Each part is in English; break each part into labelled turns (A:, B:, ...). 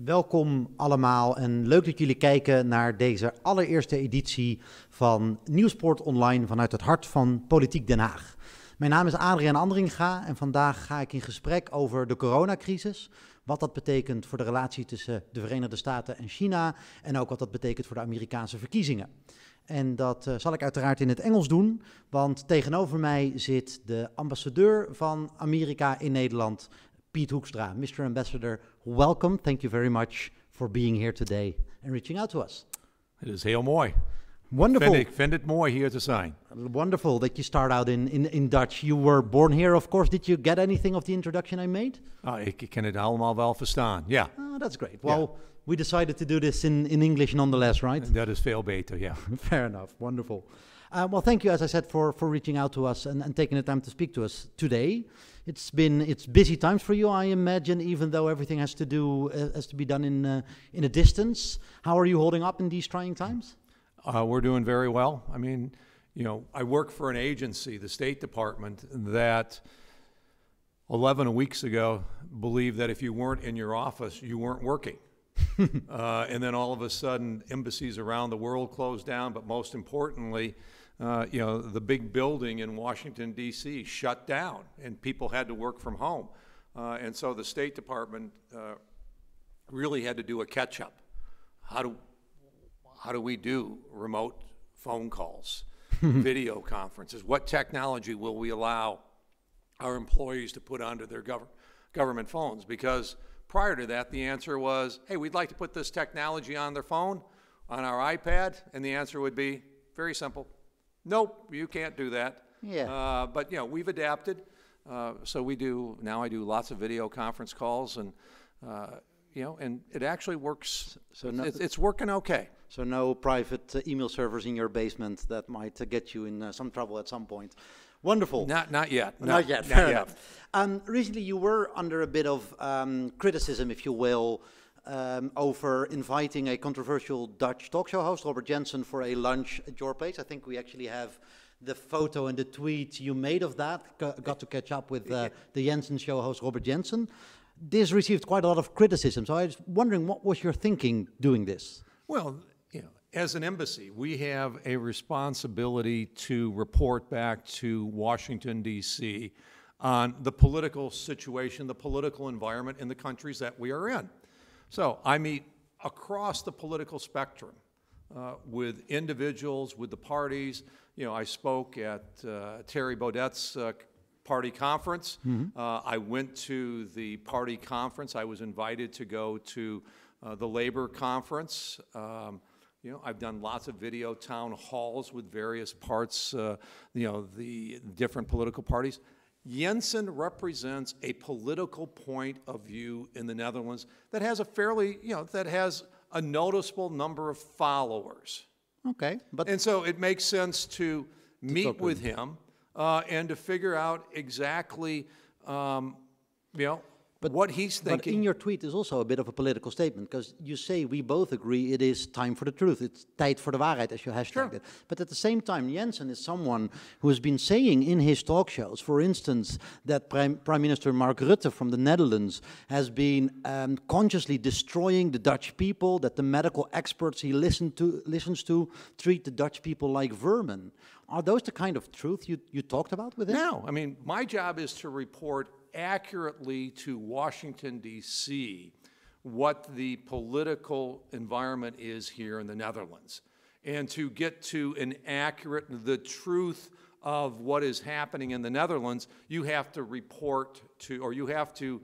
A: Welkom allemaal en leuk dat jullie kijken naar deze allereerste editie van Nieuwspoort Online vanuit het hart van Politiek Den Haag. Mijn naam is Adriaan Andringa en vandaag ga ik in gesprek over de coronacrisis. Wat dat betekent voor de relatie tussen de Verenigde Staten en China en ook wat dat betekent voor de Amerikaanse verkiezingen. En dat zal ik uiteraard in het Engels doen, want tegenover mij zit de ambassadeur van Amerika in Nederland, Pete Hoekstra. Mr. Ambassador, welcome. Thank you very much for being here today and reaching out to us.
B: Het is heel mooi.
A: Wonderful.
B: Ik vind het mooi hier te zijn.
A: Wonderful that you start out in Dutch. You were born here, of course. Did you get anything of the introduction I made?
B: Ik kan het allemaal wel verstaan, ja.
A: Oh, that's great. Well, we decided to do this in English nonetheless, right?
B: Dat is veel beter, ja.
A: Fair enough. Wonderful. Well, thank you, as I said, for reaching out to us and taking the time to speak to us today. It's busy times for you, I imagine, even though everything has to be done in a distance. How are you holding up in these trying times?
B: We're doing very well. I mean, I work for an agency, the State Department, that 11 weeks ago believed that if you weren't in your office, you weren't working. And then all of a sudden, embassies around the world closed down, but most importantly, the big building in Washington, D.C. shut down, and people had to work from home. And so the State Department really had to do a catch-up. How do we do remote phone calls, video conferences? What technology will we allow our employees to put onto their government phones? Because prior to that, the answer was, hey, we'd like to put this technology on their phone, on our iPad, and the answer would be very simple. Nope, you can't do that.
A: Yeah.
B: But we've adapted. So I do lots of video conference calls, and and it actually works. So it's working okay.
A: So no private email servers in your basement that might get you in some trouble at some point. Wonderful.
B: Not yet. No,
A: not yet. Fair enough. Recently, you were under a bit of criticism, if you will, over inviting a controversial Dutch talk show host, Robert Jensen, for a lunch at your place. I think we actually have the photo and the tweet you made of that. Got to catch up with the Jensen show host, Robert Jensen. This received quite a lot of criticism. So I was wondering, what was your thinking doing this?
B: Well, as an embassy, we have a responsibility to report back to Washington, D.C. on the political situation, the political environment in the countries that we are in. So I meet across the political spectrum with individuals, with the parties. I spoke at Terry Baudet's party conference. Mm-hmm. I went to the party conference. I was invited to go to the labor conference. I've done lots of video town halls with various parts, the different political parties. Jensen represents a political point of view in the Netherlands that has that has a noticeable number of followers.
A: Okay.
B: And so it makes sense to meet with him and to figure out exactly, what he's thinking.
A: But in your tweet is also a bit of a political statement, because you say we both agree it is time for the truth. It's tijd voor de waarheid, as you hashtagged it. But at the same time, Jensen is someone who has been saying in his talk shows, for instance, that Prime Minister Mark Rutte from the Netherlands has been consciously destroying the Dutch people, that the medical experts he listens to treat the Dutch people like vermin. Are those the kind of truth you talked about with him?
B: No, I mean, my job is to report accurately to Washington, D.C., what the political environment is here in the Netherlands, and to get to the truth of what is happening in the Netherlands, you have to report to, or you have to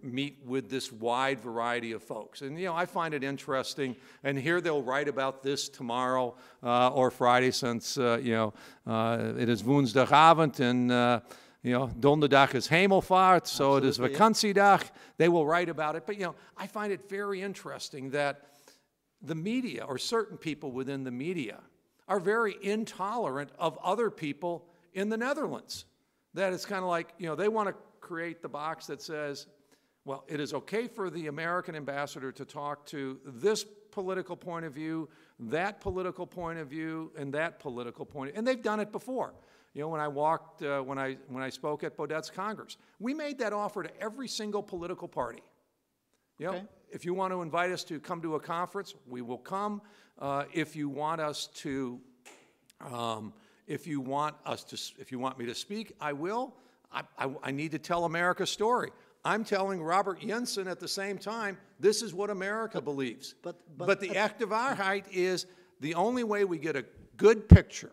B: meet with this wide variety of folks. And, I find it interesting, and here they'll write about this tomorrow or Friday, since, it is woensdagavond, and donderdag is hemelvaart, so it is vakantiedag. They will write about it. But, I find it very interesting that the media, or certain people within the media, are very intolerant of other people in the Netherlands. That it's kind of like, they want to create the box that says, well, it is okay for the American ambassador to talk to this political point of view, that political point of view, and that political point of view. And they've done it before. When I spoke at Baudet's Congress, we made that offer to every single political party. You know, if you want to invite us to come to a conference, we will come. If you want me to speak, I will. I need to tell America's story. I'm telling Robert Jensen at the same time, this is what America believes. But the active Waarheid is the only way we get a good picture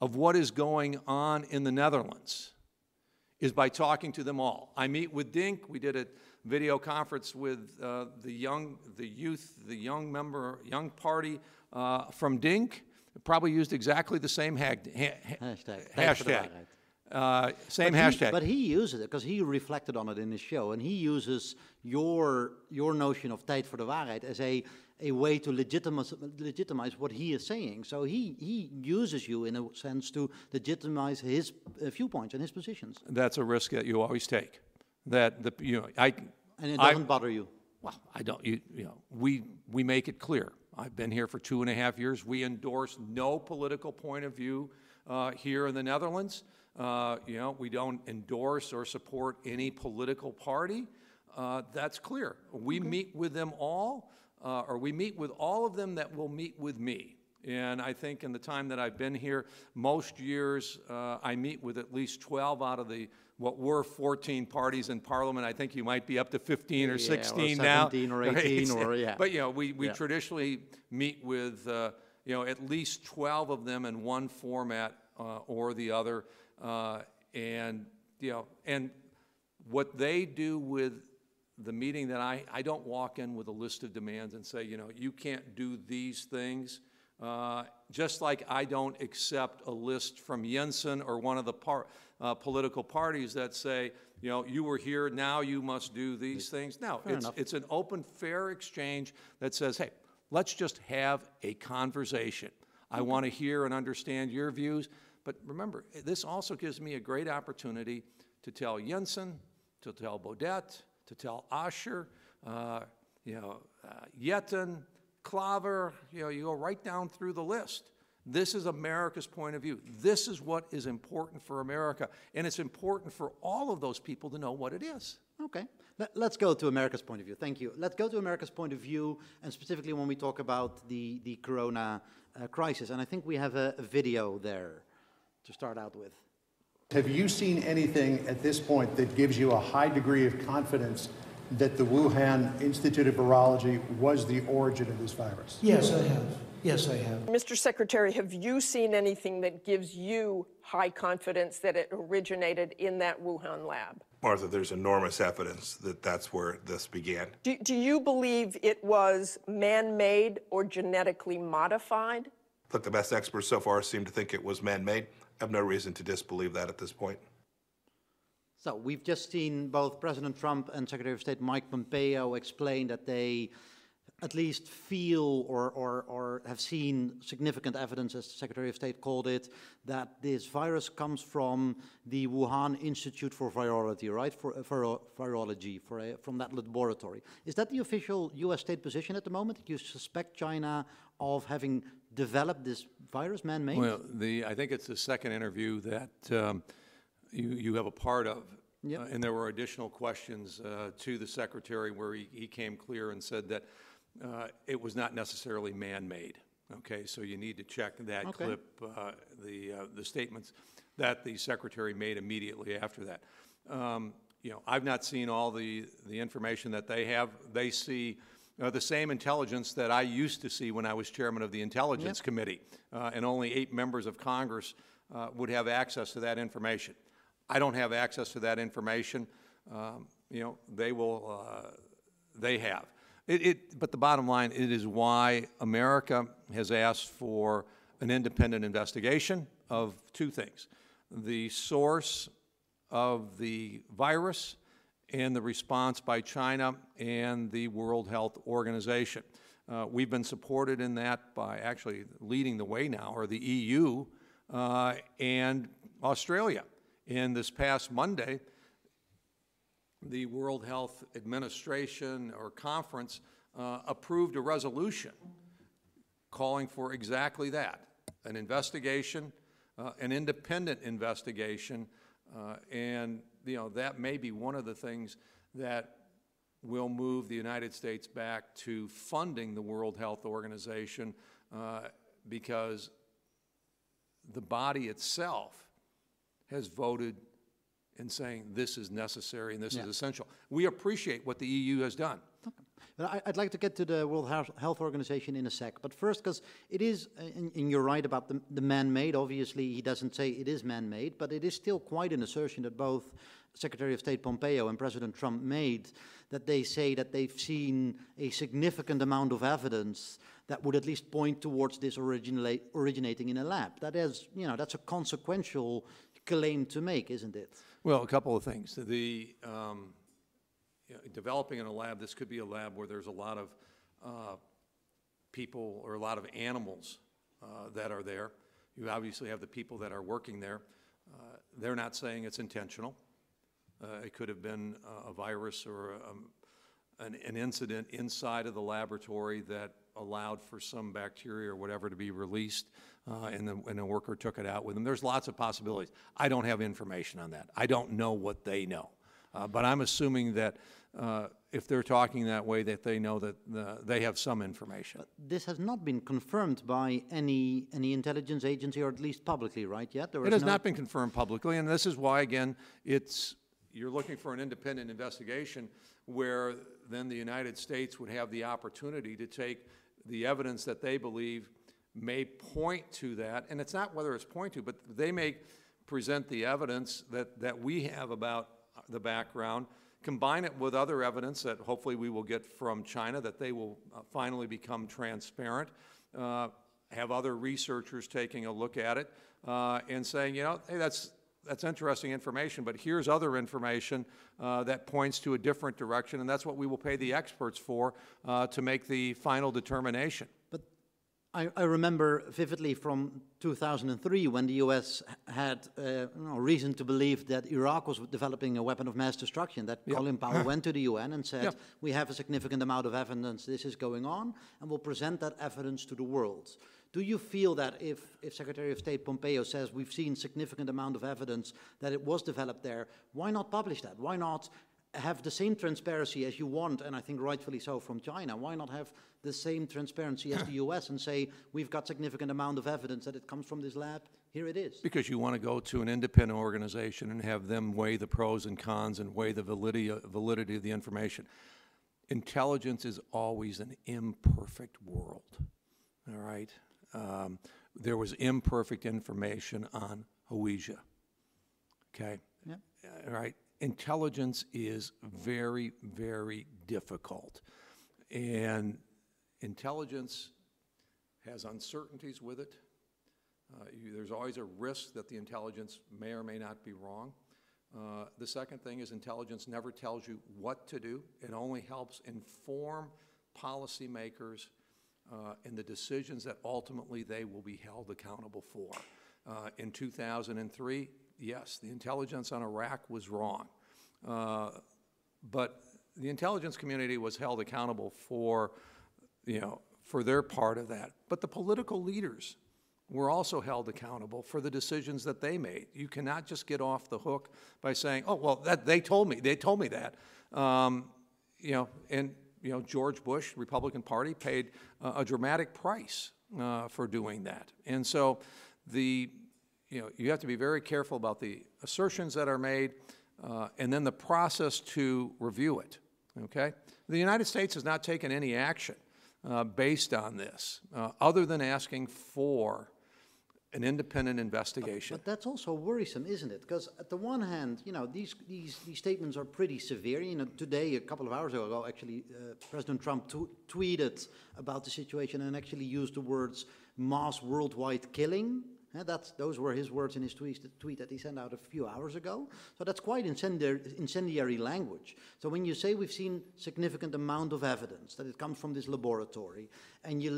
B: of what is going on in the Netherlands is by talking to them all. I meet with Dink. We did a video conference with the young party from Dink. Probably used exactly the same hashtag. Same hashtag.
A: But he uses it because he reflected on it in his show, and he uses your notion of tijd voor de waarheid as a way to legitimize what he is saying. So he uses you in a sense to legitimize his viewpoints and his positions.
B: That's a risk that you always take. And
A: it doesn't bother you.
B: Well, I don't. We make it clear. I've been here for 2.5 years. We endorse no political point of view here in the Netherlands. We don't endorse or support any political party. That's clear. We meet with them all, or we meet with all of them that will meet with me. And I think in the time that I've been here, most years I meet with at least 12 out of what were 14 parties in Parliament. I think you might be up to 15 or 16 now.
A: 17 or 18 or, yeah.
B: But, we traditionally meet with, at least 12 of them in one format or the other. And what they do with the meeting that I don't walk in with a list of demands and say, you can't do these things. Just like I don't accept a list from Jensen or one of the political parties that say, you were here, now you must do these things. No, it's an open, fair exchange that says, hey, let's just have a conversation. I want to hear and understand your views. But remember, this also gives me a great opportunity to tell Jensen, to tell Baudet, to tell Ascher, Jetten, Klaver, you go right down through the list. This is America's point of view. This is what is important for America. And it's important for all of those people to know what it is.
A: Okay. Let's go to America's point of view. Thank you. Let's go to America's point of view, and specifically when we talk about the corona crisis. And I think we have a video there to start out with.
C: Have you seen anything at this point that gives you a high degree of confidence that the Wuhan Institute of Virology was the origin of this virus?
D: Yes, I have. Yes, I have.
E: Mr. Secretary, have you seen anything that gives you high confidence that it originated in that Wuhan lab?
F: Martha, there's enormous evidence that that's where this began.
E: Do you believe it was man-made or genetically modified?
F: Look, the best experts so far seem to think it was man-made. I have no reason to disbelieve that at this point.
A: So we've just seen both President Trump and Secretary of State Mike Pompeo explain that they at least feel or have seen significant evidence, as the Secretary of State called it, that this virus comes from the Wuhan Institute for Virology, right? From that laboratory. Is that the official U.S. state position at the moment? That you suspect China of having developed this virus, man-made?
B: Well, I think it's the second interview that you have a part of. Yep. And there were additional questions to the Secretary where he came clear and said that it was not necessarily man-made. Okay, so you need to check that clip, the statements that the Secretary made immediately after that. I've not seen all the information that they have. They see the same intelligence that I used to see when I was chairman of the Intelligence Committee, and only 8 members of Congress would have access to that information. I don't have access to that information. They have. But the bottom line, it is why America has asked for an independent investigation of 2 things: the source of the virus and the response by China and the World Health Organization. We've been supported in that by actually leading the way now, or the EU and Australia. And this past Monday, the World Health Administration or conference approved a resolution calling for exactly that, an investigation, an independent investigation, and that may be one of the things that will move the United States back to funding the World Health Organization because the body itself has voted in saying this is necessary and this is essential. We appreciate what the EU has done.
A: Okay. But I'd like to get to the World Health Organization in a sec. But first, because it is, and you're right about the man-made, obviously he doesn't say it is man-made, but it is still quite an assertion that both Secretary of State Pompeo and President Trump made, that they say that they've seen a significant amount of evidence that would at least point towards this originating in a lab. That is, you know, that's a consequential claim to make, isn't it?
B: Well, a couple of things. Developing in a lab, this could be a lab where there's a lot of people or a lot of animals that are there. You obviously have the people that are working there. They're not saying it's intentional. It could have been a virus or an incident inside of the laboratory that allowed for some bacteria or whatever to be released, and the worker took it out with them. There's lots of possibilities. I don't have information on that. I don't know what they know. But I'm assuming that if they're talking that way, that they know that they have some information.
A: But this has not been confirmed by any intelligence agency, or at least publicly, right, yet?
B: It has not been confirmed publicly, and this is why, again, you're looking for an independent investigation where then the United States would have the opportunity to take the evidence that they believe may point to that, and it's not whether it's point to, but they may present the evidence that we have about the background, combine it with other evidence that hopefully we will get from China, that they will finally become transparent, have other researchers taking a look at it and saying, you know, hey, that's interesting information, but here's other information that points to a different direction, and that's what we will pay the experts for to make the final determination.
A: But I remember vividly from 2003 when the U.S. had reason to believe that Iraq was developing a weapon of mass destruction, that Colin Powell went to the UN and said, we have a significant amount of evidence this is going on, and we'll present that evidence to the world. Do you feel that if Secretary of State Pompeo says we've seen significant amount of evidence that it was developed there, why not publish that? Why not have the same transparency as you want, and I think rightfully so, from China? Why not have the same transparency as the US and say, we've got significant amount of evidence that it comes from this lab, here it is? Because
B: you want to go to an independent organization and have them weigh the pros and cons and weigh the validity of the information. Intelligence is always an imperfect world, all right? There was imperfect information on Hawija, okay? Yeah. All right. Intelligence is very, very difficult, and intelligence has uncertainties with it. There's always a risk that the intelligence may or may not be wrong. The second thing is intelligence never tells you what to do. It only helps inform policymakers in the decisions that ultimately they will be held accountable for. In 2003, yes, the intelligence on Iraq was wrong, but the intelligence community was held accountable for, for their part of that. But the political leaders were also held accountable for the decisions that they made. You cannot just get off the hook by saying, "Oh, well, they told me that," George Bush, Republican Party, paid a dramatic price for doing that. And so you have to be very careful about the assertions that are made and then the process to review it, okay? The United States has not taken any action based on this other than asking for an independent investigation. But that's also worrisome, isn't it? Because at the one hand, these statements are pretty severe. Today, a couple of hours ago, actually, President Trump tweeted about the situation and actually used the words mass worldwide killing. Those were his words in his tweet that he sent out a few hours ago. So that's quite incendiary language. So when you say we've seen significant amount of evidence that it comes from this laboratory, and you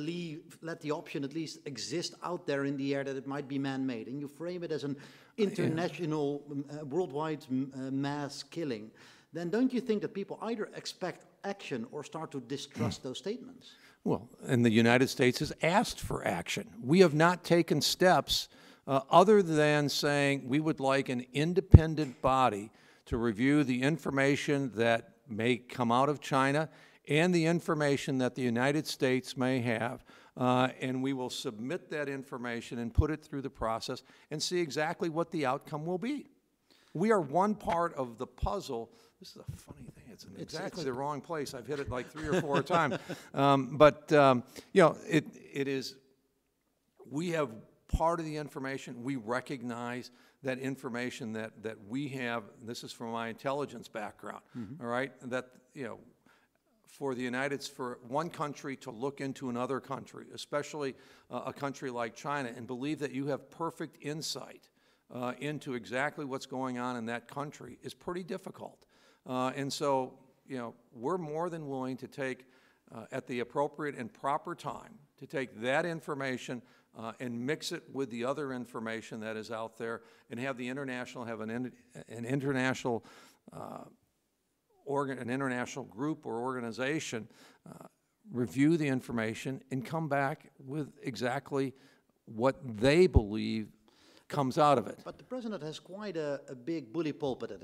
B: let the option at least exist out there in the air that it might be man-made, and you frame it as an international, worldwide mass killing, then don't you think that people either expect action or start to distrust those statements? Well, and the United States has asked for action. We have not taken steps other than saying we would like an independent body to review the information that may come out of China and the information that the United States may have, and we will submit that information and put it through the process and see exactly what the outcome will be. We are one part of the puzzle. This is a funny thing. It's in exactly the wrong place. I've hit it like 3 or 4 times. You know, it is, we have part of the information. We recognize that information that we have, this is from my intelligence background, all right, that, you know, for one country to look into another country, especially a country like China, and believe that you have perfect insight into exactly what's going on in that country is pretty difficult. And so, you know, we're more than willing to take, at the appropriate and proper time, to take that information and mix it with the other information that is out there, and have the international, have an international an international group or organization review the information and come back with exactly what they believe comes out of it.
A: But the president has quite a big bully pulpit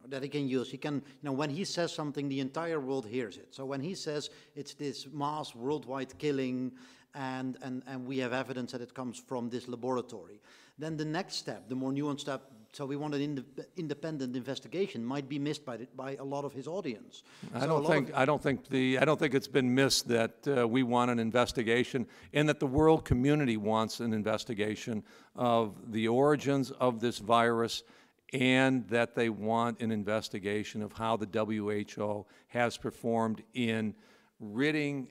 A: that he can use. He can, you know, when he says something, the entire world hears it. So when he says it's this mass worldwide killing, and we have evidence that it comes from this laboratory, then the next step, the more nuanced step, so we want an independent investigation, might be missed by a lot of his audience.
B: I don't think it's been missed that we want an investigation, and that the world community wants an investigation of the origins of this virus, and that they want an investigation of how the WHO has performed in ridding,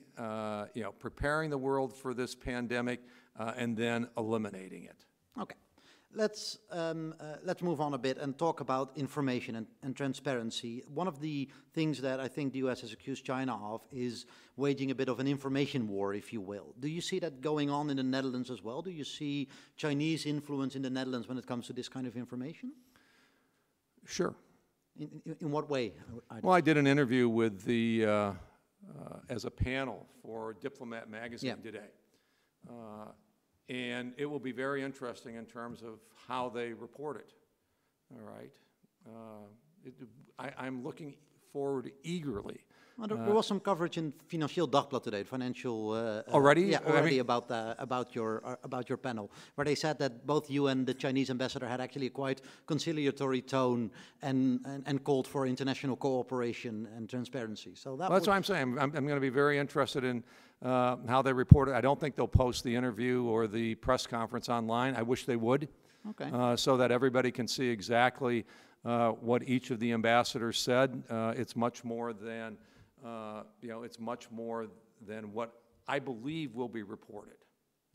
B: you know, preparing the world for this pandemic, and then eliminating it.
A: Okay. Let's move on a bit and talk about information and transparency. One of the things that I think the U.S. has accused China of is waging a bit of an information war, if you will. Do you see that going on in the Netherlands as well? Do you see Chinese influence in the Netherlands when it comes to this kind of information?
B: Sure.
A: In what way?
B: Well, I did an interview with the, as a panel for Diplomat magazine today. And it will be very interesting in terms of how they report it, all right? I'm looking forward eagerly.
A: Well, there was some coverage in Financieel Dagblad today, financial...
B: already?
A: Yeah, already about your panel, where they said that both you and the Chinese ambassador had actually a quite conciliatory tone and called for international cooperation and transparency. So that's what I'm saying.
B: I'm going to be very interested in how they report it. I don't think they'll post the interview or the press conference online. I wish they would, so that everybody can see exactly what each of the ambassadors said. It's much more than, you know, it's much more than what I believe will be reported.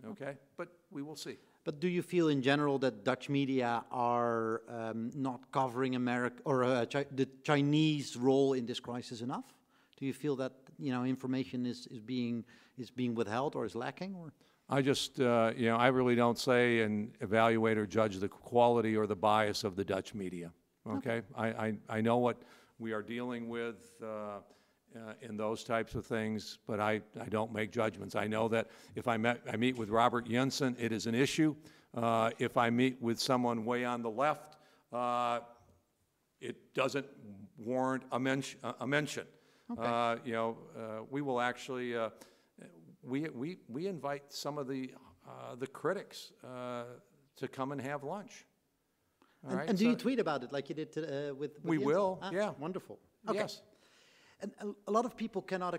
B: Okay, but we will see.
A: But do you feel in general that Dutch media are not covering America or the Chinese role in this crisis enough? Do you feel that, you know, information is being withheld or is lacking? Or?
B: I just, you know, I really don't say and evaluate or judge the quality or the bias of the Dutch media. Okay, I know what we are dealing with in those types of things, but I don't make judgments. I know that if I meet with Robert Jensen, it is an issue. If I meet with someone way on the left, it doesn't warrant a mention. Okay. You know, we will actually we invite some of the critics to come and have lunch.
A: And do you tweet about it like you did with
B: we
A: Jensen?
B: will, yeah.
A: Wonderful. Okay.
B: Yes.
A: And a lot of people cannot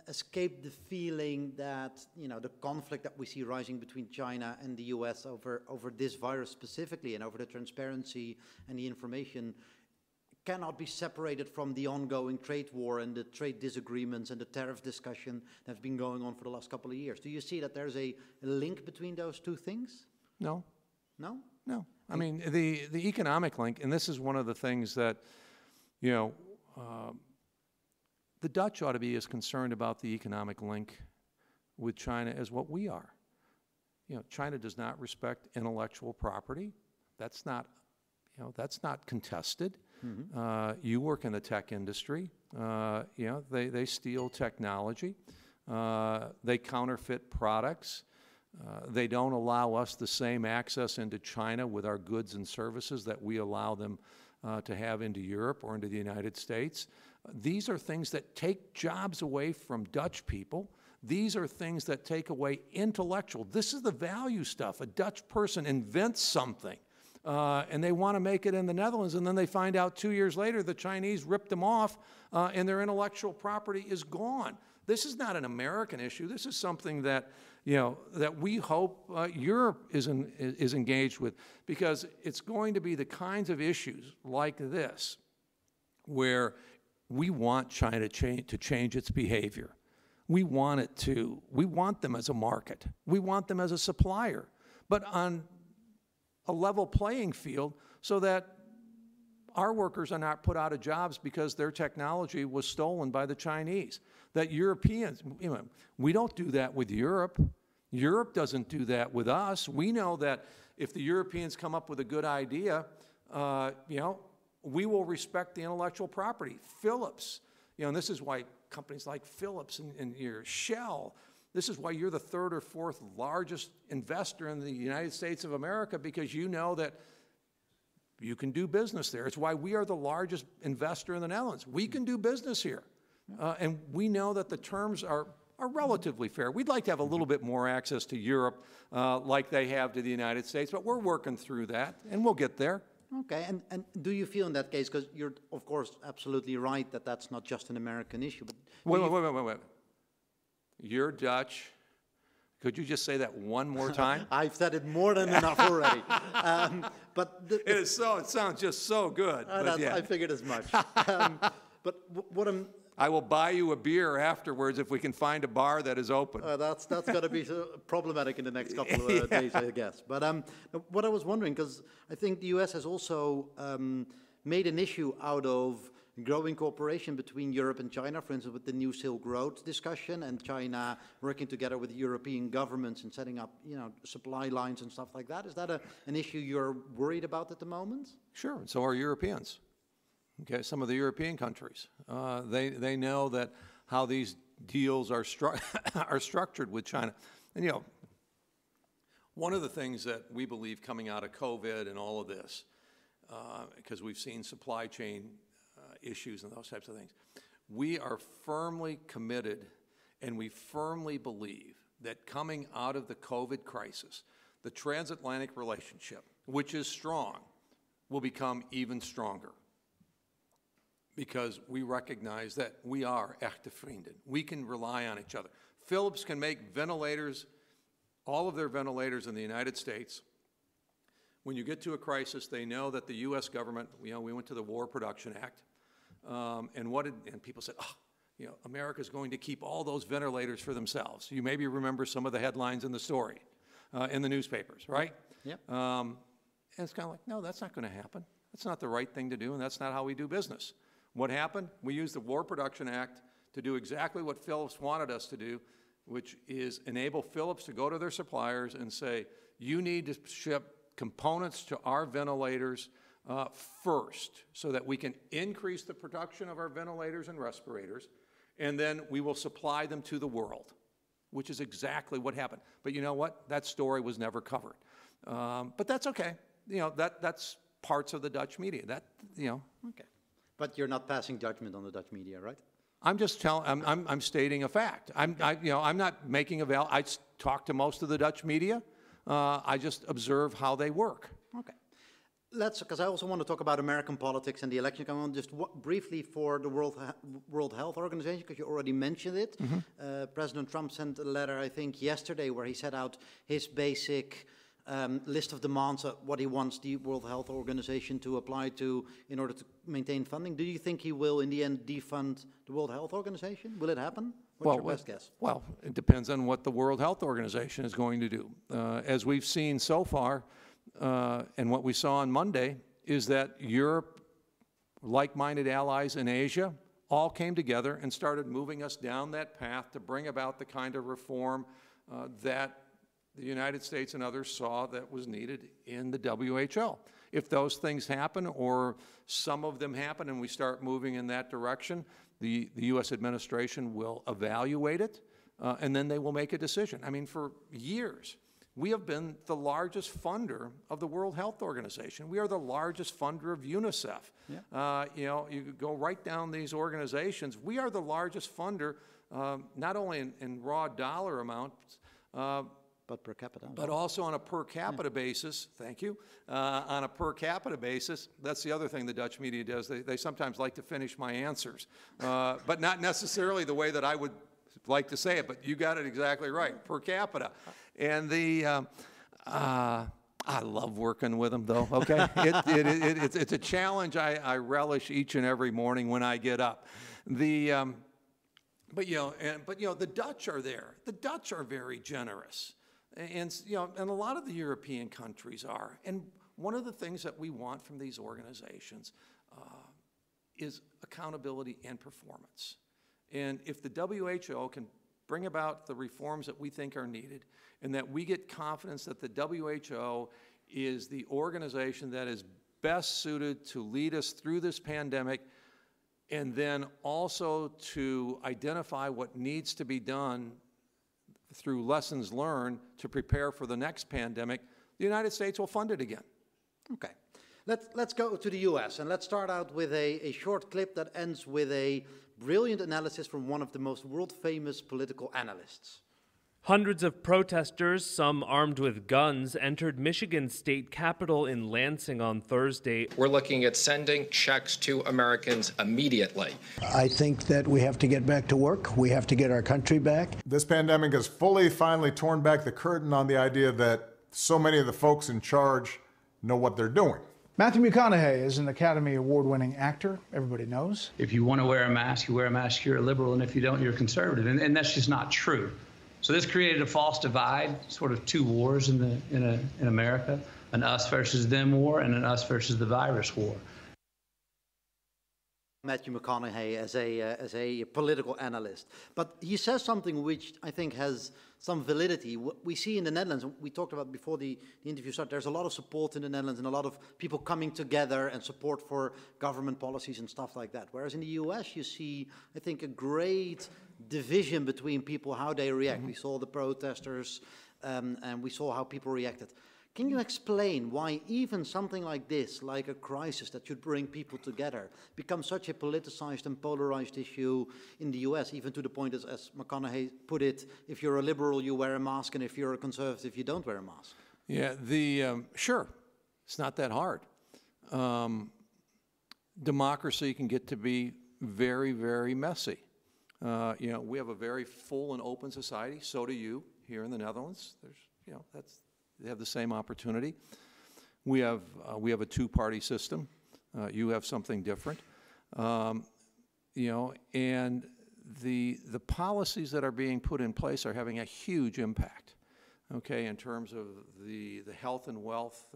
A: escape the feeling that, you know, the conflict that we see rising between China and the US over this virus specifically and over the transparency and the information cannot be separated from the ongoing trade war and the trade disagreements and the tariff discussion that's been going on for the last couple of years. Do you see that there's a link between those two things?
B: No.
A: No?
B: No. I mean, the economic link, and this is one of the things that, you know, the Dutch ought to be as concerned about the economic link with China as what we are. You know, China does not respect intellectual property. That's not, you know, that's not contested. Mm-hmm. You work in the tech industry. You know, they steal technology. They counterfeit products. They don't allow us the same access into China with our goods and services that we allow them to have into Europe or into the United States. These are things that take jobs away from Dutch people. These are things that take away intellectual. This is the value stuff. A Dutch person invents something, and they want to make it in the Netherlands, and then they find out 2 years later the Chinese ripped them off, and their intellectual property is gone. This is not an American issue. This is something that, that we hope Europe is engaged with, because it's going to be the kinds of issues like this where we want China to change its behavior. We want it to. We want them as a market. We want them as a supplier, but on a level playing field so that our workers are not put out of jobs because their technology was stolen by the Chinese. That Europeans, we don't do that with Europe. Europe doesn't do that with us. We know that if the Europeans come up with a good idea, we will respect the intellectual property. Philips, and this is why companies like Philips and your Shell, this is why you're the third or fourth largest investor in the United States of America, because you know that you can do business there. It's why we are the largest investor in the Netherlands. We can do business here. And we know that the terms are relatively fair. We'd like to have a little bit more access to Europe like they have to the United States, but we're working through that, and we'll get there.
A: Okay, and do you feel in that case, because you're, of course, absolutely right that that's not just an American issue, but...
B: Wait. You're Dutch. Could you just say that one more time?
A: I've said it more than enough already.
B: It sounds just so good.
A: I figured as much. But what
B: I will buy you a beer afterwards if we can find a bar that is open.
A: That's going to be problematic in the next couple of days, I guess. But what I was wondering, because I think the U.S. has also made an issue out of growing cooperation between Europe and China, for instance, with the New Silk Road discussion, and China working together with European governments and setting up, supply lines and stuff like that. Is that an issue you're worried about at the moment?
B: Sure, and so are Europeans. Okay, some of the European countries, they know that how these deals are structured with China. And one of the things that we believe coming out of COVID and all of this, because we've seen supply chain issues and those types of things, we are firmly committed and we firmly believe that coming out of the COVID crisis, the transatlantic relationship, which is strong, will become even stronger. Because we recognize that we are echte vrienden. We can rely on each other. Philips can make ventilators, all of their ventilators in the United States. When you get to a crisis, they know that the U.S. government, we went to the War Production Act, and people said, America's going to keep all those ventilators for themselves. You maybe remember some of the headlines in the story, in the newspapers, right?
A: Yep.
B: And it's kind of like, no, that's not going to happen. That's not the right thing to do, and that's not how we do business. What happened? We used the War Production Act to do exactly what Philips wanted us to do, which is enable Philips to go to their suppliers and say, you need to ship components to our ventilators first so that we can increase the production of our ventilators and respirators, and then we will supply them to the world, which is exactly what happened. But you know what? That story was never covered. But that's okay. That's parts of the Dutch media.
A: Okay. But you're not passing judgment on the Dutch media, right?
B: I'm just I'm stating a fact. I'm not making a val. I talk to most of the Dutch media. I just observe how they work.
A: Okay. Because I also want to talk about American politics and the election. I want just briefly for the World Health Organization, because you already mentioned it. Mm-hmm. President Trump sent a letter, I think, yesterday, where he set out his basic list of demands, what he wants the World Health Organization to apply to in order to maintain funding. Do you think he will, in the end, defund the World Health Organization? Will it happen? What's your best guess?
B: Well, it depends on what the World Health Organization is going to do. As we've seen so far, and what we saw on Monday, is that Europe, like-minded allies in Asia, all came together and started moving us down that path to bring about the kind of reform that the United States and others saw that was needed in the WHO. If those things happen, or some of them happen, and we start moving in that direction, the U.S. administration will evaluate it, and then they will make a decision. I mean, for years, We have been the largest funder of the World Health Organization. We are the largest funder of UNICEF. Yeah. You know, you could go right down these organizations. We are the largest funder, not only in raw dollar amounts,
A: but per capita.
B: But also on a per capita basis, thank you, on a per capita basis. That's the other thing the Dutch media does. They sometimes like to finish my answers, but not necessarily the way that I would like to say it, but you got it exactly right, per capita. And I love working with them, though, okay? It's a challenge I relish each and every morning when I get up. But you know, the Dutch are there. The Dutch are very generous. And a lot of the European countries are. And one of the things that we want from these organizations is accountability and performance. And if the WHO can bring about the reforms that we think are needed, and that we get confidence that the WHO is the organization that is best suited to lead us through this pandemic, and then also to identify what needs to be done through lessons learned to prepare for the next pandemic, the United States will fund it again.
A: Okay. Let's go to the US, and let's start out with a short clip that ends with a brilliant analysis from one of the most world-famous political analysts.
G: Hundreds of protesters, some armed with guns, entered Michigan's state capitol in Lansing on Thursday.
H: We're looking at sending checks to Americans immediately.
D: I think that we have to get back to work. We have to get our country back.
I: This pandemic has finally torn back the curtain on the idea that so many of the folks in charge know what they're doing.
J: Matthew McConaughey is an Academy Award-winning actor, everybody knows.
K: If you want to wear a mask, you wear a mask, you're a liberal, and if you don't, you're a conservative. And that's just not true. So this created a false divide, sort of two wars in America, an us versus them war and an us versus the virus war.
A: Matthew McConaughey as a political analyst. But he says something which I think has some validity. What we see in the Netherlands, we talked about before the interview started, there's a lot of support in the Netherlands and a lot of people coming together and support for government policies and stuff like that. Whereas in the US, you see, I think, a great division between people, how they react. Mm-hmm. We saw the protesters and we saw how people reacted. Can you explain why even something like this, like a crisis that should bring people together, becomes such a politicized and polarized issue in the US, even to the point, as McConaughey put it, if you're a liberal, you wear a mask, and if you're a conservative, you don't wear a mask?
B: Yeah, sure, it's not that hard. Democracy can get to be very, very messy. We have a very full and open society. So do you here in the Netherlands. They have the same opportunity. We have a two-party system. You have something different. And the policies that are being put in place are having a huge impact. Okay, in terms of the health and wealth,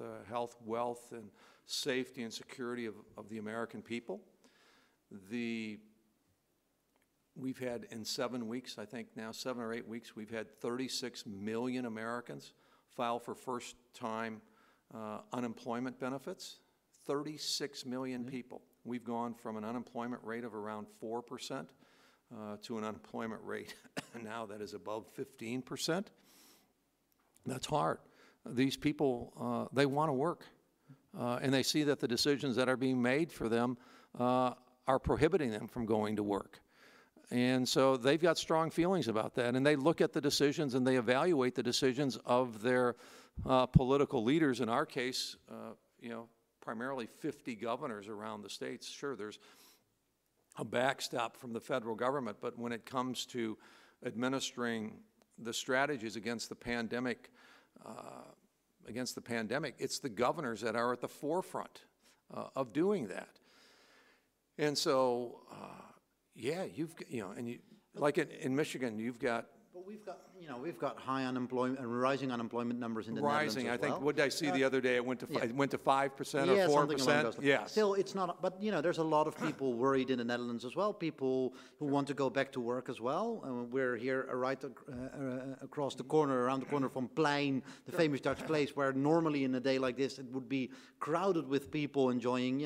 B: wealth, and safety and security of the American people. We've had in 7 weeks, I think now 7 or 8 weeks, we've had 36 million Americans file for first-time unemployment benefits. 36 million people. We've gone from an unemployment rate of around 4% to an unemployment rate now that is above 15%. That's hard. These people, they want to work, and they see that the decisions that are being made for them are prohibiting them from going to work. And so they've got strong feelings about that, and they look at the decisions and they evaluate the decisions of their political leaders. In our case, primarily 50 governors around the states. Sure, there's a backstop from the federal government, but when it comes to administering the strategies against the pandemic, it's the governors that are at the forefront of doing that. And so. Yeah, like in Michigan, you've got.
A: But we've got high unemployment and rising unemployment numbers in the Netherlands as well.
B: I think. What did I see the other day? It went to 5% or 4%.
A: Yeah. Still, it's not. But there's a lot of people worried in the Netherlands as well. People who want to go back to work as well. We're here right across the corner, around the corner from Plein, the famous Dutch place, where normally in a day like this it would be crowded with people enjoying,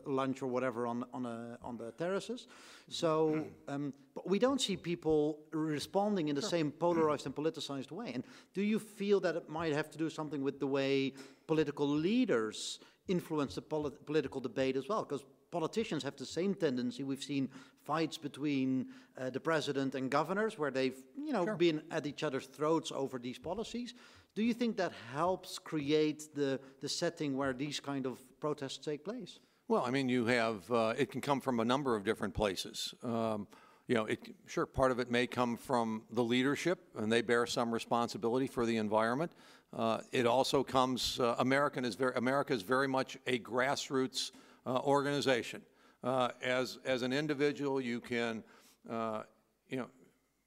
A: lunch or whatever on the terraces. So, but we don't see people responding in the same same polarized and politicized way. And do you feel that it might have to do something with the way political leaders influence the political debate as well? Because politicians have the same tendency. We've seen fights between the president and governors where they've, been at each other's throats over these policies. Do you think that helps create the setting where these kind of protests take place?
B: Well, I mean, you have, it can come from a number of different places. Sure, part of it may come from the leadership, and they bear some responsibility for the environment. It also comes, America is very much a grassroots organization. As an individual, you can,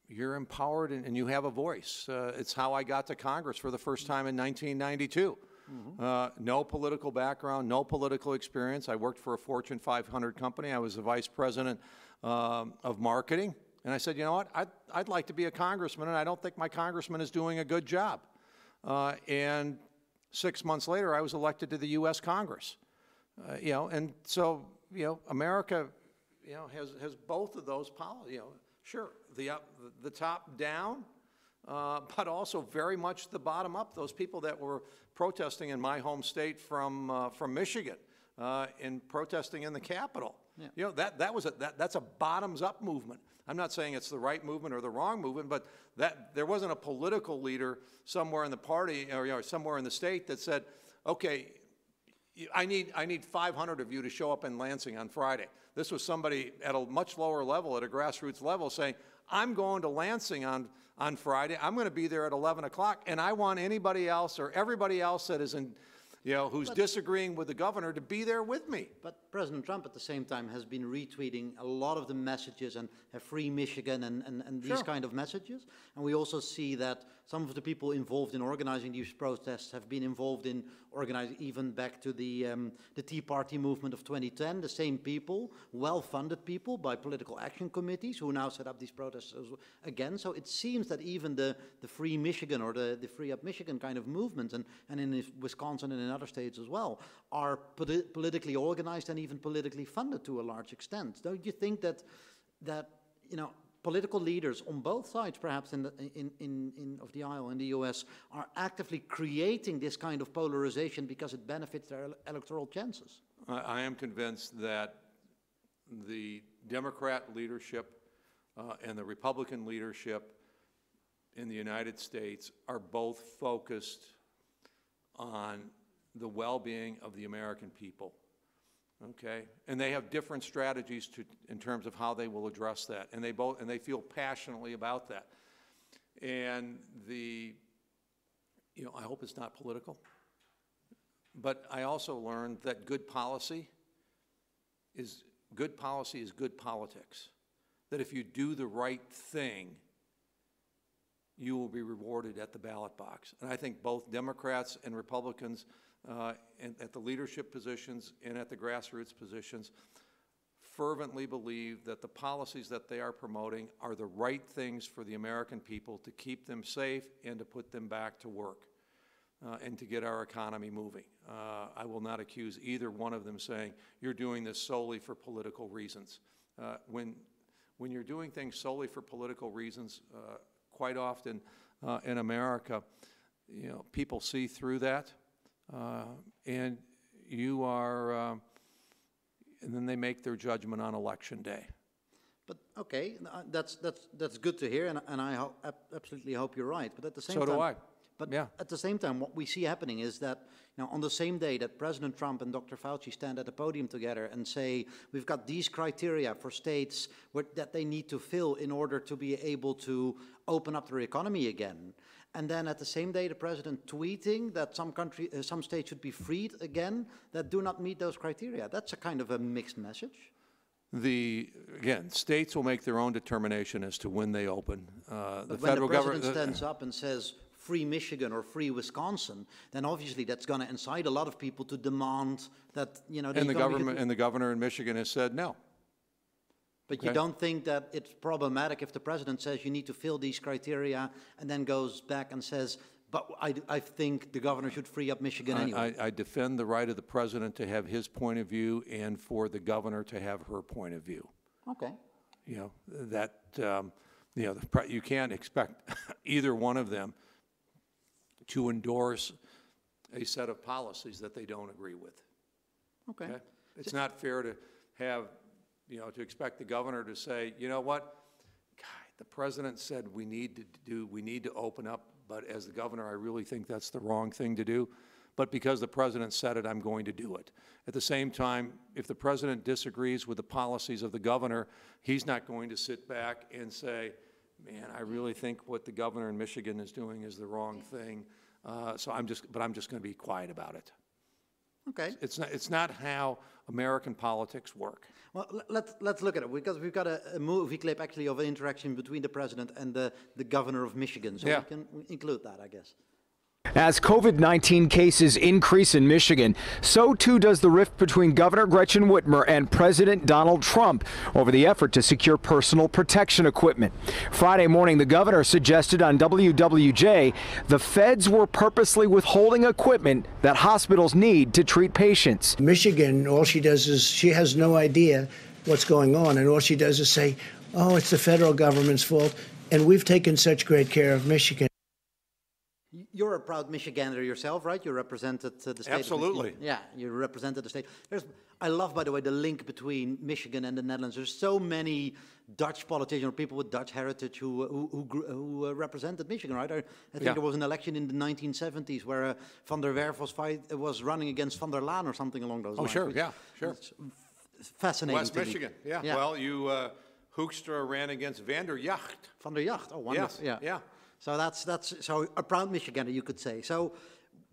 B: you're empowered and you have a voice. It's how I got to Congress for the first time in 1992. No political background, no political experience. I worked for a Fortune 500 company. I was the vice president of marketing. And I said, you know what, I'd like to be a congressman, and I don't think my congressman is doing a good job. And 6 months later, I was elected to the U.S. Congress. And so, America, has both of those policies. Sure, the top down, but also very much the bottom up. Those people that were protesting in my home state from Michigan, and protesting in the Capitol. Yeah. That's a bottoms up movement. I'm not saying it's the right movement or the wrong movement, but there wasn't a political leader somewhere in the party or somewhere in the state that said, okay, I need 500 of you to show up in Lansing on Friday. This was somebody at a much lower level, at a grassroots level, saying, I'm going to Lansing on Friday. I'm going to be there at 11 o'clock, and I want anybody else or everybody else that is in, who's disagreeing with the governor to be there with me.
A: But President Trump at the same time has been retweeting a lot of the messages and Free Michigan and these kind of messages. And we also see that some of the people involved in organizing these protests have been involved in organizing even back to the Tea Party movement of 2010, the same people, well-funded people by political action committees who now set up these protests again. So it seems that even the Free Michigan or the Free Up Michigan kind of movement, and in Wisconsin and in other states as well, are politically organized and even politically funded to a large extent. Don't you think that political leaders on both sides, perhaps of the aisle in the U.S., are actively creating this kind of polarization because it benefits their electoral chances?
B: I am convinced that the Democrat leadership and the Republican leadership in the United States are both focused on the well-being of the American people. Okay, and they have different strategies in terms of how they will address that, and they feel passionately about that. And I hope it's not political, but I also learned that good policy is good politics. That if you do the right thing, you will be rewarded at the ballot box. And I think both Democrats and Republicans at the leadership positions and at the grassroots positions fervently believe that the policies that they are promoting are the right things for the American people to keep them safe and to put them back to work and to get our economy moving. I will not accuse either one of them saying, you're doing this solely for political reasons. When you're doing things solely for political reasons, quite often in America, people see through that. And you are, and then they make their judgment on Election Day.
A: But okay, that's good to hear, and I absolutely hope you're right. But at the same time,
B: so do I.
A: But at the same time, what we see happening is that on the same day that President Trump and Dr. Fauci stand at the podium together and say, we've got these criteria for states that they need to fill in order to be able to open up their economy again. And then at the same day, the president tweeting that some states should be freed again that do not meet those criteria. That's a kind of a mixed message.
B: Again, states will make their own determination as to when they open.
A: The federal government stands up and says, free Michigan or free Wisconsin, then obviously that's going to incite a lot of people to demand that,
B: and the governor in Michigan has said no.
A: But you don't think that it's problematic if the president says you need to fill these criteria and then goes back and says, but I think the governor should free up Michigan anyway?
B: I defend the right of the president to have his point of view and for the governor to have her point of view.
A: Okay.
B: you know, you can't expect either one of them to endorse a set of policies that they don't agree with.
A: Okay.
B: It's not fair to have, you know, to expect the governor to say, you know what, God, the president said we need to open up, but as the governor, I really think that's the wrong thing to do. But because the president said it, I'm going to do it. At the same time, if the president disagrees with the policies of the governor, he's not going to sit back and say, man, I really think what the governor in Michigan is doing is the wrong thing. So I'm just going to be quiet about it.
A: Okay.
B: It's not how American politics work.
A: Well, let's look at it, because we've got a movie clip actually of an interaction between the president and the governor of Michigan. So we can include that, I guess.
L: As COVID-19 cases increase in Michigan, so too does the rift between Governor Gretchen Whitmer and President Donald Trump over the effort to secure personal protection equipment. Friday morning, the governor suggested on WWJ the feds were purposely withholding equipment that hospitals need to treat patients.
D: Michigan, all she does is she has no idea what's going on, and all she does is say, oh, it's the federal government's fault, and we've taken such great care of Michigan.
A: You're a proud Michigander yourself, right? You represented the state.
B: Absolutely.
A: Yeah, you represented the state. I love, by the way, the link between Michigan and the Netherlands. There's so many Dutch politicians or people with Dutch heritage who represented Michigan, right? I think there was an election in the 1970s where Van der Werf was running against Van der Laan or something along those lines.
B: Oh, sure, yeah, sure.
A: It's fascinating.
B: West Michigan, yeah. Well, Hoekstra ran against Van der Jacht.
A: Van der Jacht, oh, wonderful.
B: Yes. Yeah.
A: So that's so a proud Michigander, you could say. So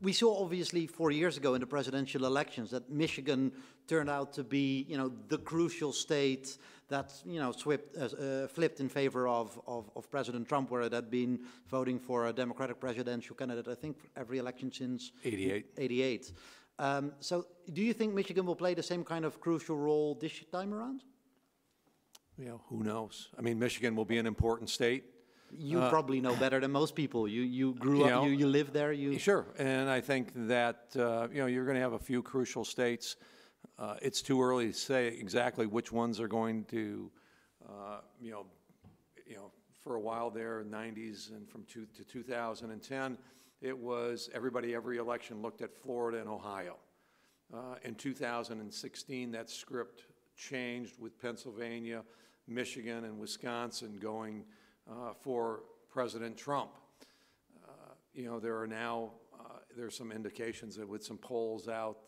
A: we saw obviously 4 years ago in the presidential elections that Michigan turned out to be, you know, the crucial state that, you know, flipped in favor of President Trump, where it had been voting for a Democratic presidential candidate, I think, every election since 88. So do you think Michigan will play the same kind of crucial role this time around?
B: Yeah, who knows? I mean, Michigan will be an important state.
A: You probably know better than most people. You grew up, you live there.
B: Sure, and I think that you know, you're going to have a few crucial states. It's too early to say exactly which ones are going to, you know, for a while there, 90s and from to 2010, it was every election looked at Florida and Ohio. In 2016, that script changed with Pennsylvania, Michigan, and Wisconsin going for President Trump. You know, there are now, there's some indications that with some polls out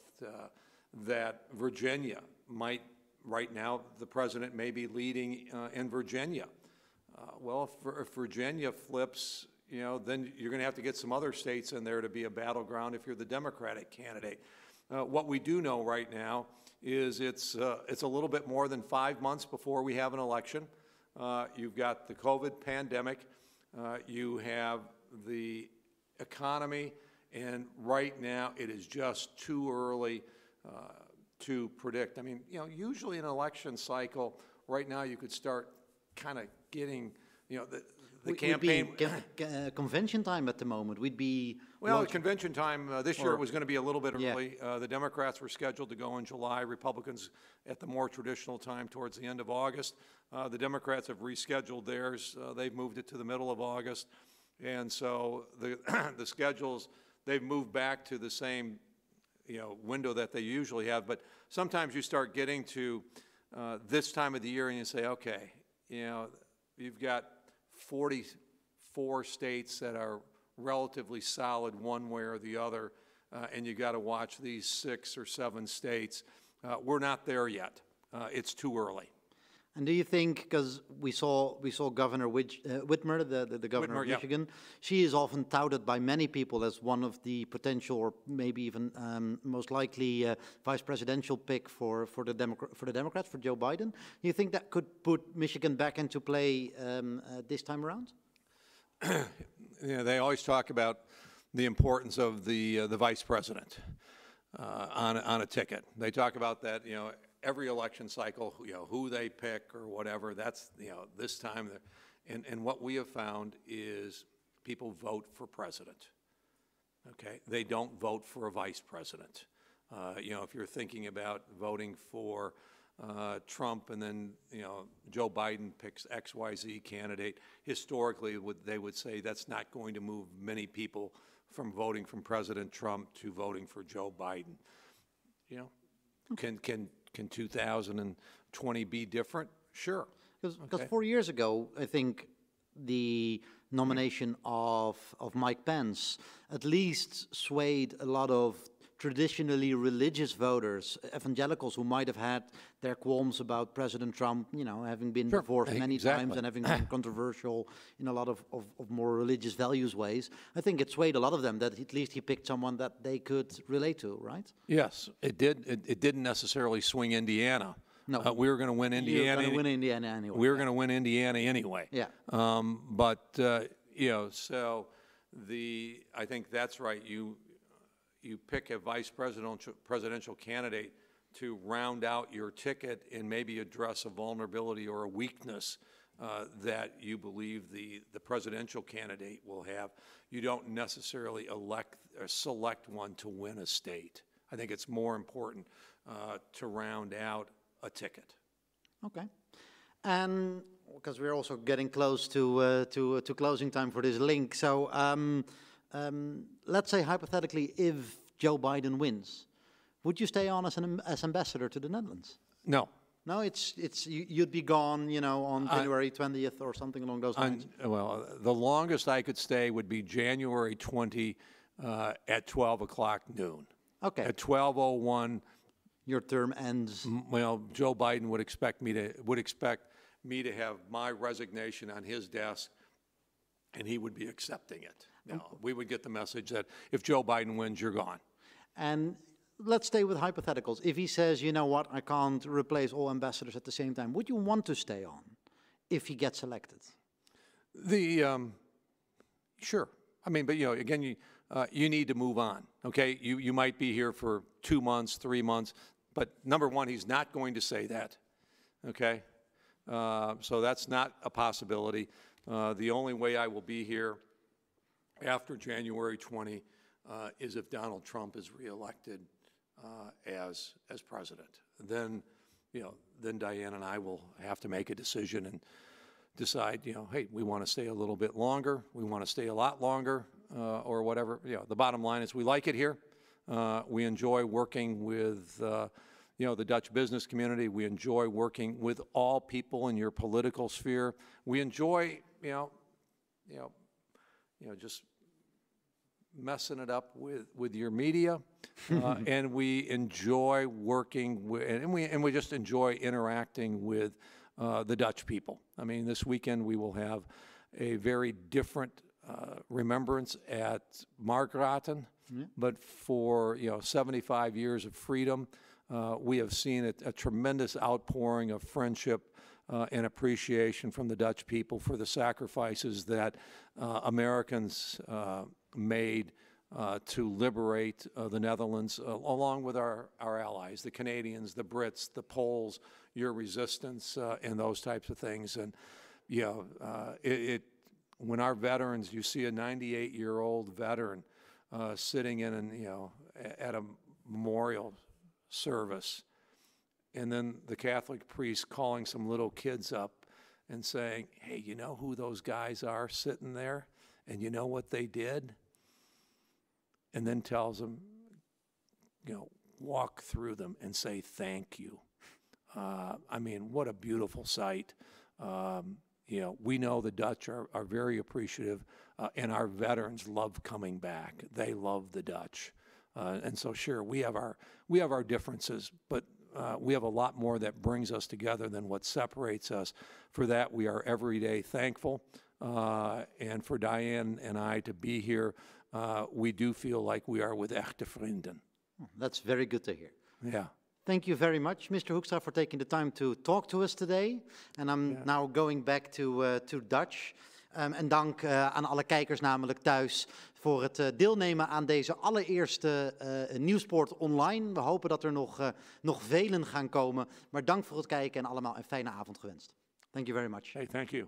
B: that Virginia might, right now, the president may be leading in Virginia. Well, if Virginia flips, you know, then you're going to have to get some other states in there to be a battleground if you're the Democratic candidate. What we do know right now is it's a little bit more than 5 months before we have an election. You've got the COVID pandemic, you have the economy, and right now it is just too early to predict. I mean, you know, usually an election cycle, right now you could start kind of getting, you know, the campaign.
A: Convention time at the moment. We'd be.
B: Well, convention time this year was going to be a little bit early. The Democrats were scheduled to go in July. Republicans at the more traditional time towards the end of August. The Democrats have rescheduled theirs. They've moved it to the middle of August. And so the schedules, they've moved back to the same, you know, window that they usually have. But sometimes you start getting to this time of the year and you say, okay, you know, you've got 44 states that are relatively solid one way or the other, and you got to watch these 6 or 7 states. We're not there yet. It's too early.
A: And do you think, because we saw Governor Whitmer, the governor of Michigan, she is often touted by many people as one of the potential, or maybe even most likely, vice presidential pick for the Democrats, for Joe Biden. Do you think that could put Michigan back into play this time around?
B: You know, they always talk about the importance of the vice president on a ticket. They talk about that, you know, every election cycle, you know, who they pick or whatever. That's, you know, this time, and what we have found is people vote for president. Okay, they don't vote for a vice president. You know, if you're thinking about voting for Trump and then, Joe Biden picks XYZ candidate, historically they would say that's not going to move many people from voting from President Trump to voting for Joe Biden. Can 2020 be different? Sure.
A: Because 4 years ago, I think the nomination of Mike Pence at least swayed a lot of traditionally religious voters, evangelicals who might have had their qualms about President Trump, having been divorced many times and having been controversial in a lot of more religious values ways. I think it swayed a lot of them that at least he picked someone that they could relate to, right?
B: Yes, it did. It didn't necessarily swing Indiana.
A: No,
B: we were going to win Indiana.
A: You were going to win Indiana anyway.
B: We were going to win Indiana anyway.
A: Yeah.
B: So I think that's right. You pick a vice presidential candidate to round out your ticket and maybe address a vulnerability or a weakness that you believe the presidential candidate will have. You don't necessarily elect or select one to win a state. I think it's more important to round out a ticket.
A: Okay. And because we're also getting close to closing time for this link, so let's say hypothetically, if Joe Biden wins, would you stay on as ambassador to the Netherlands?
B: No.
A: No, you'd be gone, on January 20th or something along those lines.
B: Well, the longest I could stay would be January 20 at 12 o'clock noon.
A: Okay.
B: At 12:01.
A: Your term ends.
B: Well, Joe Biden would expect me to have my resignation on his desk, and he would be accepting it. Now, we would get the message that if Joe Biden wins, you're gone.
A: And let's stay with hypotheticals. If he says, you know what, I can't replace all ambassadors at the same time, would you want to stay on if he gets elected?
B: Sure. I mean, but again, you need to move on. Okay, you might be here for 2 months, 3 months, but number one, he's not going to say that. Okay, so that's not a possibility. The only way I will be here after January 20 is if Donald Trump is reelected as president. Then, then Diane and I will have to make a decision and decide, hey, we want to stay a little bit longer, we want to stay a lot longer, or whatever. The bottom line is we like it here. We enjoy working with, the Dutch business community. We enjoy working with all people in your political sphere. We enjoy, just messing it up with your media, and we enjoy working with, and we just enjoy interacting with the Dutch people. I mean, this weekend we will have a very different remembrance at Margraten, but for 75 years of freedom, we have seen a tremendous outpouring of friendship and appreciation from the Dutch people for the sacrifices that Americans made to liberate the Netherlands, along with our allies, the Canadians, the Brits, the Poles, your resistance, and those types of things. And when our veterans, you see a 98-year-old veteran sitting in at a memorial service, and then the Catholic priest calling some little kids up and saying, hey, you know who those guys are sitting there? And you know what they did? And then tells them, walk through them and say thank you. I mean, what a beautiful sight. We know the Dutch are very appreciative, and our veterans love coming back. They love the Dutch. And so, sure, we have our differences, but we have a lot more that brings us together than what separates us. For that, we are every day thankful. And for Diane and I to be here, we do feel like we are with echte vrienden.
A: That's very good to hear.
B: Yeah.
A: Thank you very much, Mr. Hoekstra, for taking the time to talk to us today. And I'm now going back to Dutch. En dank aan alle kijkers namelijk thuis voor het deelnemen aan deze allereerste Nieuwspoort Online. We hopen dat er nog velen gaan komen. Maar dank voor het kijken en allemaal een fijne avond gewenst. Thank you very much.
B: Hey, thank you.